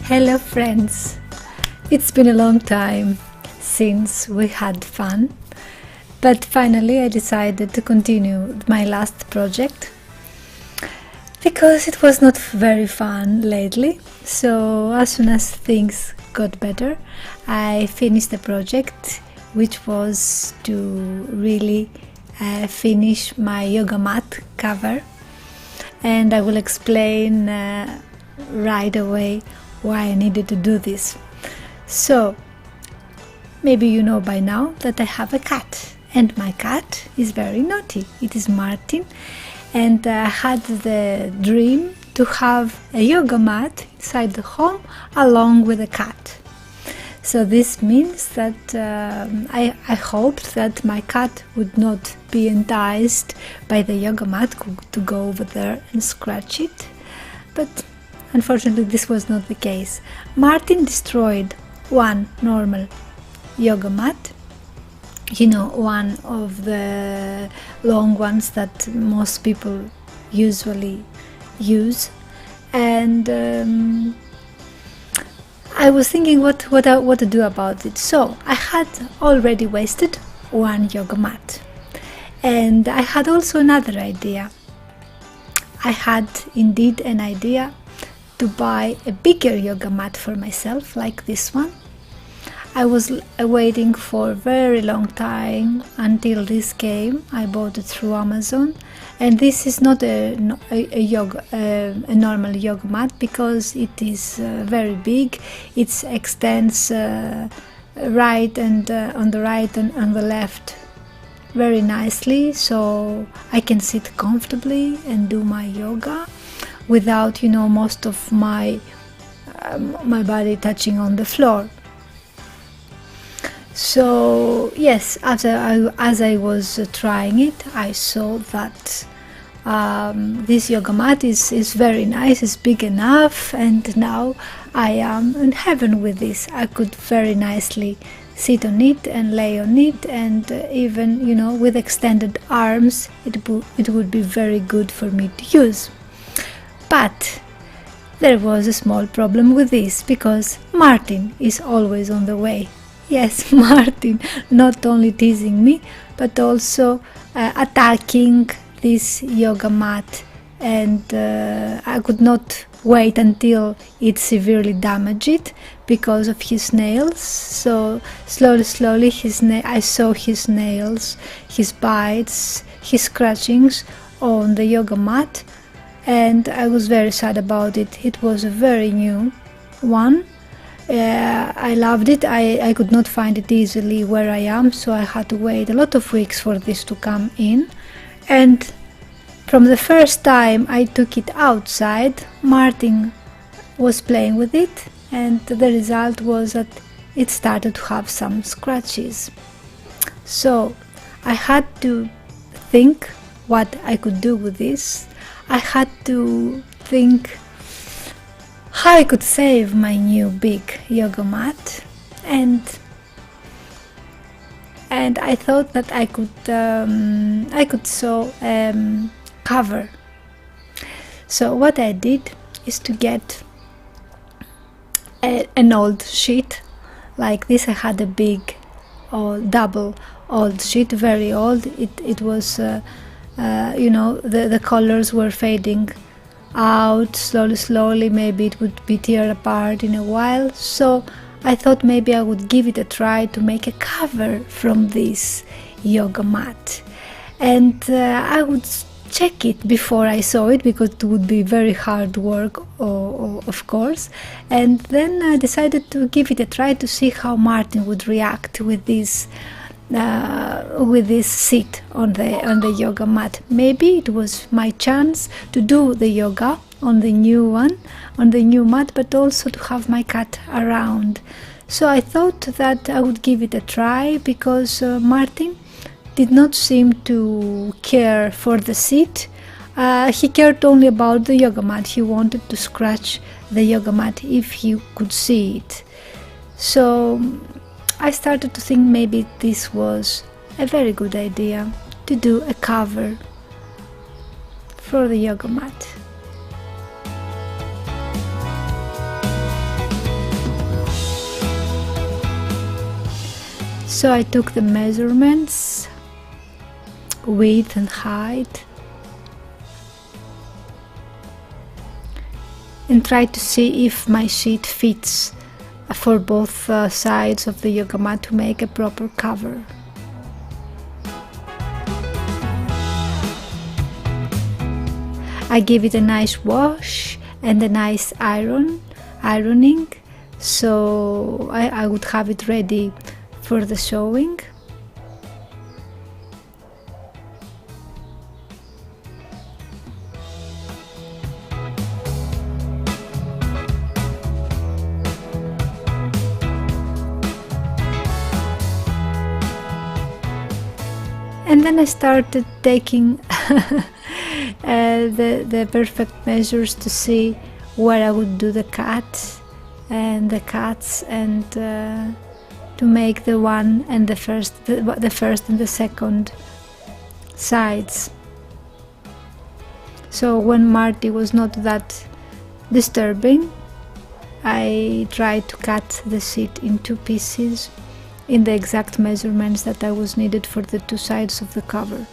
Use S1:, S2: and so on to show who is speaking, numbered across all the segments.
S1: Hello friends! It's been a long time since we had fun, but finally I decided to continue my last project because it was not very fun lately. So as soon as things got better, I finished the project, which was to really finish my yoga mat cover, and I will explain right away why I needed to do this. So maybe you know by now that I have a cat, and my cat is very naughty. It is Martin, and I had the dream to have a yoga mat inside the home along with the cat. So this means that I hoped that my cat would not be enticed by the yoga mat to go over there and scratch it, but unfortunately this was not the case. Martin destroyed one normal yoga mat, you know, one of the long ones that most people usually use, and I was thinking what to do about it. So I had already wasted one yoga mat, and I had also another idea. I had indeed an idea to buy a bigger yoga mat for myself, like this one. I was waiting for a very long time until this came. I bought it through Amazon, and this is not a normal yoga mat because it is very big. It extends right and on the right and on the left very nicely, so I can sit comfortably and do my yoga without, you know, most of my body touching on the floor. So yes, as I was trying it, I saw that this yoga mat is very nice, it's big enough, and now I am in heaven with this. I could very nicely sit on it and lay on it, and even, you know, with extended arms, it would be very good for me to use. But there was a small problem with this, because Martin is always on the way. Yes, Martin, not only teasing me, but also attacking this yoga mat, and I could not wait until it severely damaged it because of his nails. So slowly I saw his nails, his bites, his scratchings on the yoga mat, and I was very sad about it. It was a very new one. I loved it. I could not find it easily where I am, so I had to wait a lot of weeks for this to come in. And from the first time I took it outside, Martin was playing with it, and the result was that it started to have some scratches. So I had to think what I could do with this. I had to think how I could save my new big yoga mat, and I thought that I could sew cover. So what I did is to get an old sheet like this. I had a big double old sheet, very old. It was you know, the colors were fading out slowly. Maybe it would be tear apart in a while, so I thought maybe I would give it a try to make a cover from this yoga mat, and I would check it before I saw it because it would be very hard work, of course, and then I decided to give it a try to see how Martin would react with this seat on the yoga mat. Maybe it was my chance to do the yoga on the new one, on the new mat, but also to have my cat around. So I thought that I would give it a try, because Martin did not seem to care for the seat. He cared only about the yoga mat. He wanted to scratch the yoga mat if he could see it. So I started to think maybe this was a very good idea to do a cover for the yoga mat. So I took the measurements, width and height, and tried to see if my sheet fits for both sides of the yoga mat to make a proper cover. I gave it a nice wash and a nice ironing, so I would have it ready for the sewing. And then I started taking the perfect measures to see where I would do the cuts and to make the one and the first and the second sides. So when Marty was not that disturbing, I tried to cut the sheet in 2 pieces in the exact measurements that I was needed for the 2 sides of the cover.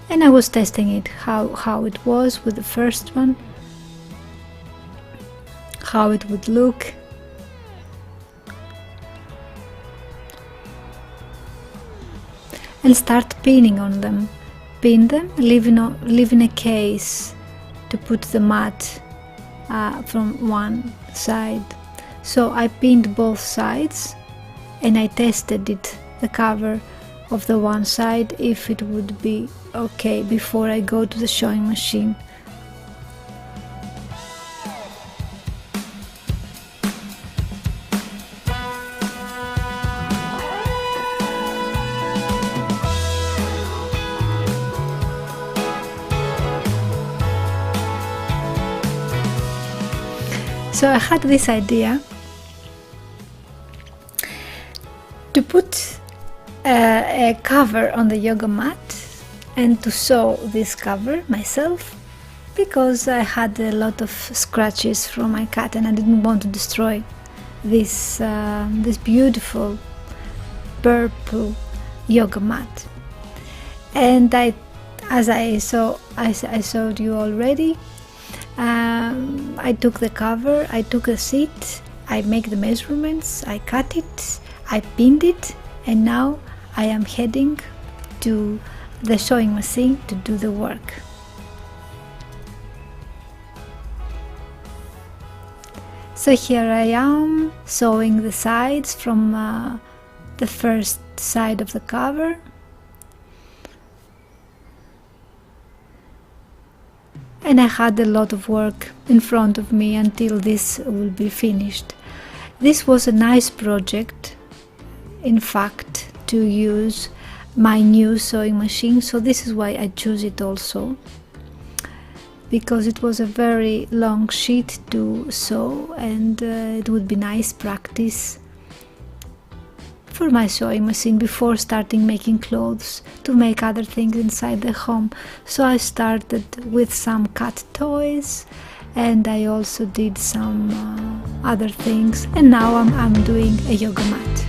S1: And I was testing it, how it was with the first one, how it would look. And start pinning on them. Pin them, leaving a case to put the mat from one side. So I pinned both sides and I tested it, the cover of the one side, if it would be okay before I go to the sewing machine. So I had this idea to put a cover on the yoga mat and to sew this cover myself, because I had a lot of scratches from my cat and I didn't want to destroy this beautiful purple yoga mat. And as I showed you already, I took the cover, I took a sheet, I make the measurements, I cut it, I pinned it, and now I am heading to the sewing machine to do the work. So here I am sewing the sides from the first side of the cover. And I had a lot of work in front of me until this will be finished. This was a nice project, in fact, to use my new sewing machine, so this is why I choose it also, because it was a very long sheet to sew and it would be nice practice for my sewing machine before starting making clothes, to make other things inside the home. So I started with some cat toys and I also did some other things, and now I'm doing a yoga mat.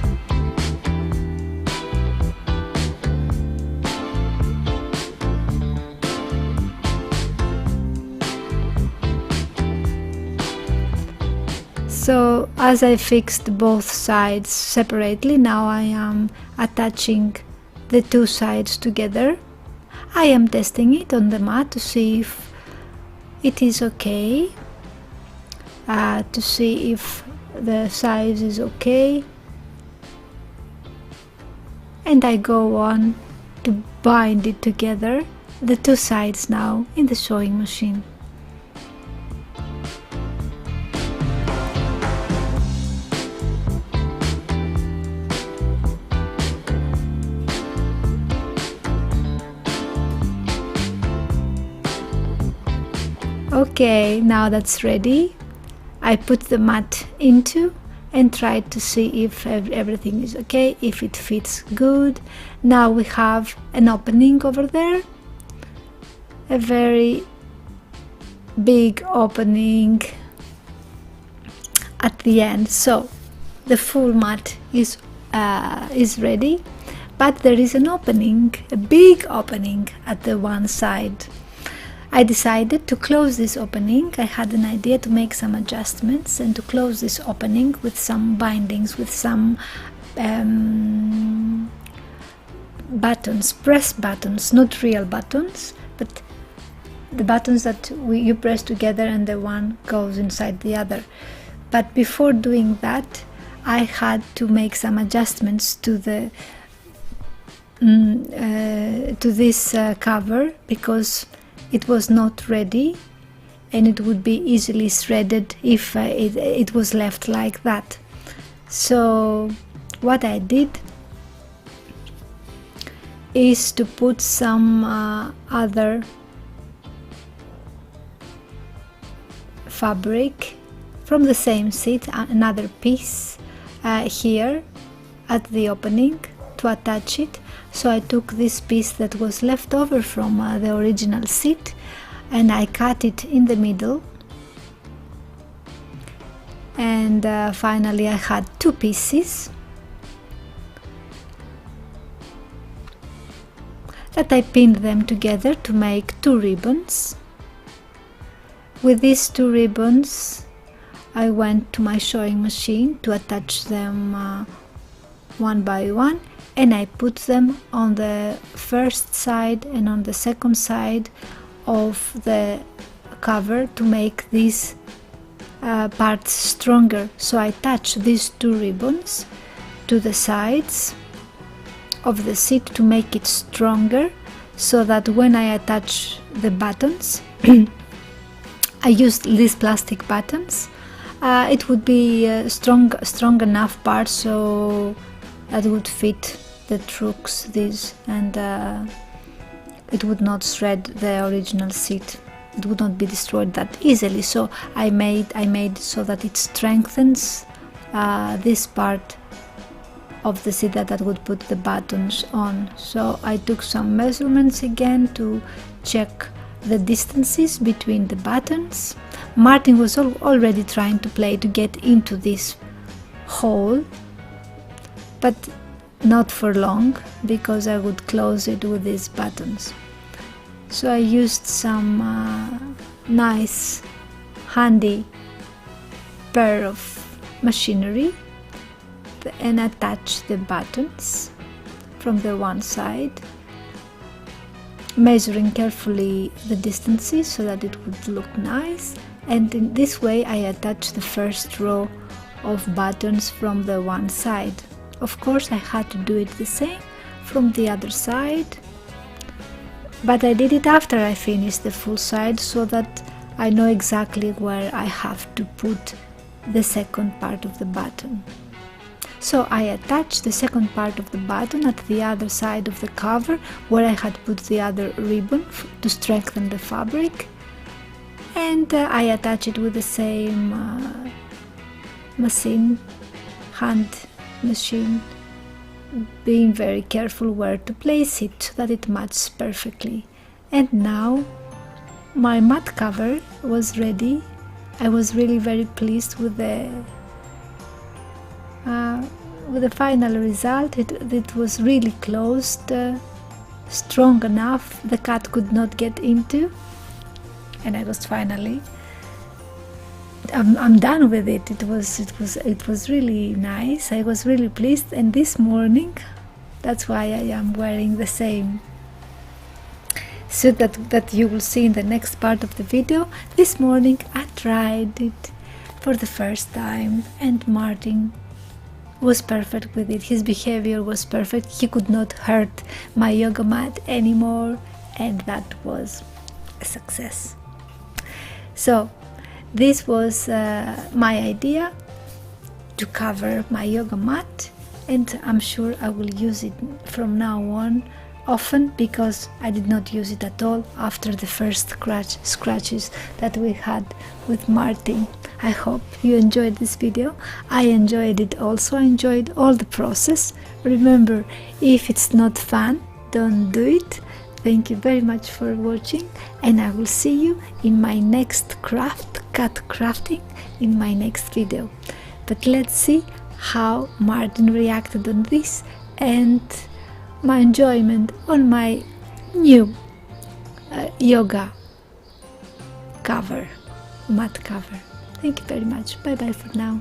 S1: So as I fixed both sides separately, now I am attaching the 2 sides together. I am testing it on the mat to see if it is okay, to see if the size is okay, and I go on to bind it together, the 2 sides now, in the sewing machine. Okay, now that's ready. I put the mat into and tried to see if everything is okay, if it fits good. Now we have an opening over there, a very big opening at the end. So the full mat is ready, but there is an opening, a big opening at the one side. I decided to close this opening. I had an idea to make some adjustments and to close this opening with some bindings, with some buttons, press buttons, not real buttons, but the buttons that you press together and the one goes inside the other. But before doing that, I had to make some adjustments to the to this cover, because it was not ready and it would be easily shredded if it was left like that. So what I did is to put some other fabric from the same seat, another piece here at the opening to attach it. So I took this piece that was left over from the original seat and I cut it in the middle, and finally I had two pieces that I pinned them together to make two ribbons. With these two ribbons I went to my sewing machine to attach them one by one, and I put them on the first side and on the second side of the cover to make these parts stronger. So I attach these two ribbons to the sides of the seat to make it stronger, so that when I attach the buttons I used these plastic buttons. It would be strong enough part so that would fit the trucks, these, and it would not shred the original seat. It would not be destroyed that easily. So I made so that it strengthens this part of the seat that would put the buttons on. So I took some measurements again to check the distances between the buttons. Martin was already trying to play to get into this hole, but not for long, because I would close it with these buttons. So I used some nice handy pair of machinery and attached the buttons from the one side, measuring carefully the distances so that it would look nice, and in this way I attached the first row of buttons from the one side. Of course I had to do it the same from the other side, but I did it after I finished the full side so that I know exactly where I have to put the second part of the button. So I attached the second part of the button at the other side of the cover where I had put the other ribbon to strengthen the fabric, and I attach it with the same hand machine, being very careful where to place it so that it matches perfectly. And now my mat cover was ready. I was really very pleased with the final result. It was really closed, strong enough the cat could not get into, and I was finally I'm done with it. It was really nice. I was really pleased, and this morning, that's why I am wearing the same suit that you will see in the next part of the video. This morning I tried it for the first time, and Martin was perfect with it. His behavior was perfect. He could not hurt my yoga mat anymore, and that was a success. So this was my idea to cover my yoga mat, and I'm sure I will use it from now on often, because I did not use it at all after the first scratches that we had with Martin. I hope you enjoyed this video. I enjoyed it also. I enjoyed all the process. Remember, if it's not fun, don't do it. Thank you very much for watching, and I will see you in my next cat crafting, in my next video. But let's see how Martin reacted on this and my enjoyment on my new yoga cover, mat cover. Thank you very much. Bye bye for now.